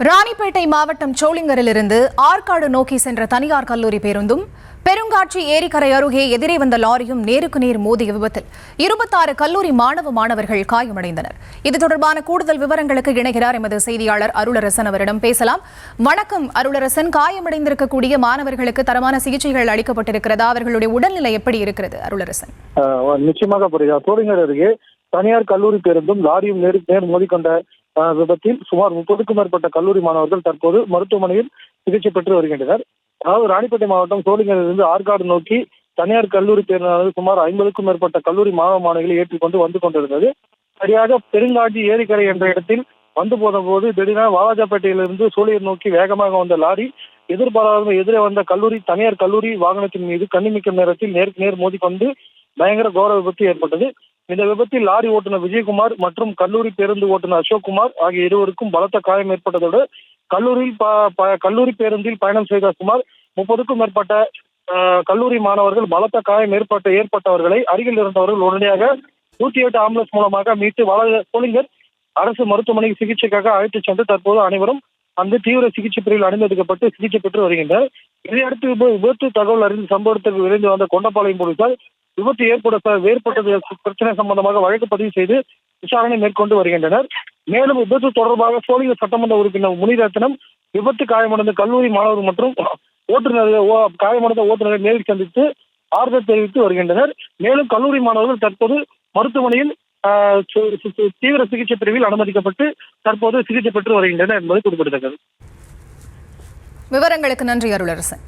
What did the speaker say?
ராணிப்பேட்டை மாவட்டம் சோளிங்கரிலிருந்து ஆற்காடு நோக்கி சென்ற தனியார் கல்லூரி பேருந்தும் பெருங்காட்சி ஏரிக்கரை அருகே எதிரே வந்த லாரியும் நேருக்கு நேர் மோதிய விபத்தில் 26 கல்லூரி மாணவர்கள் காயமடைந்தனர். இது தொடர்பான கூடுதல் விவரங்களுக்கு இணைகிறார் எமது செய்தியாளர் அருளரசன். அவரிடம் பேசலாம். வணக்கம் அருளரசன். காயமடைந்திருக்கக்கூடிய மாணவர்களுக்கு தரமான சிகிச்சைகள் அளிக்கப்பட்டிருக்கிறதா? அவர்களுடைய உடல்நிலை எப்படி இருக்கிறது அருளரசன்? நிச்சயமாக புரியுது. சோளிங்கர் அருகே தனியார் கல்லூரி பேருந்தும் லாரியும் நேருக்கு நேர் மோதிக்கொண்ட விபத்தில் சுமார் 30க்கும் மேற்பட்ட கல்லூரி மாணவர்கள் தற்போது மருத்துவமனையில் சிகிச்சை பெற்று வருகின்றனர். அதாவது ராணிப்பேட்டை மாவட்டம் சோளிங்கரிலிருந்து ஆற்காடு நோக்கி தனியார் கல்லூரி பேருந்தானது சுமார் 50க்கும் மேற்பட்ட கல்லூரி மாணவிகளை ஏற்றிக்கொண்டு வந்து கொண்டிருந்தது. சரியாக பெருங்காட்சி ஏரிக்கரை என்ற இடத்தில் வந்து போன போது திடீரென வாலாஜாப்பேட்டையிலிருந்து சோளியர் நோக்கி வேகமாக வந்த லாரி எதிர்பாராத எதிரே வந்த தனியார் கல்லூரி வாகனத்தின் மீது கண்ணிமிக்கும் நேரத்தில் நேருக்கு நேர் மோதிக்கொண்டு பயங்கர கோர விபத்து ஏற்பட்டது. இந்த விபத்தில் லாரி ஓட்டுநர் விஜயகுமார் மற்றும் கல்லூரி பேருந்து ஓட்டுநர் அசோக்குமார் ஆகிய இருவருக்கும் பலத்த காயம் ஏற்பட்டதோடு கல்லூரி பேருந்தில் பயணம் செய்த சுமார் 30க்கும் மேற்பட்ட கல்லூரி மாணவர்கள் பலத்த காயம் ஏற்பட்டவர்களை அருகில் இருந்தவர்கள் உடனடியாக 108 ஆம்புலன்ஸ் மூலமாக மீட்டு சோளிங்கர் அரசு மருத்துவமனைக்கு சிகிச்சைக்காக அழைத்துச் சென்று தற்போது அனைவரும் அந்த தீவிர சிகிச்சை பிரிவில் அனுமதிக்கப்பட்டு சிகிச்சை பெற்று வருகின்றனர். இதையடுத்து விபத்து தகவல் அறிந்து சம்பவத்துக்கு விரைந்து வந்த கொண்டப்பாளையம் போலீசார் விபத்து ஏற்பட்டது பிரச்சனை சம்பந்தமாக வழக்கு பதிவு செய்து விசாரணை மேற்கொண்டு வருகின்றனர். மேலும் விபத்து தொடர்பாக சோளிங்கர் சட்டமன்ற உறுப்பினர் முனிரத்னம் விபத்து காயமடைந்த கல்லூரி மாணவர் மற்றும் காயமடைந்த ஓட்டுநரை நேரில் சந்தித்து ஆறுதல் தெரிவித்து வருகின்றனர். மேலும் கல்லூரி மாணவர்கள் தற்போது மருத்துவமனையில் தீவிர சிகிச்சை பிரிவில் அனுமதிக்கப்பட்டு தற்போது சிகிச்சை பெற்று வருகின்றனர் என்பது குறிப்பிடத்தக்கது. விவரங்களுக்கு நன்றி அருளரசன்.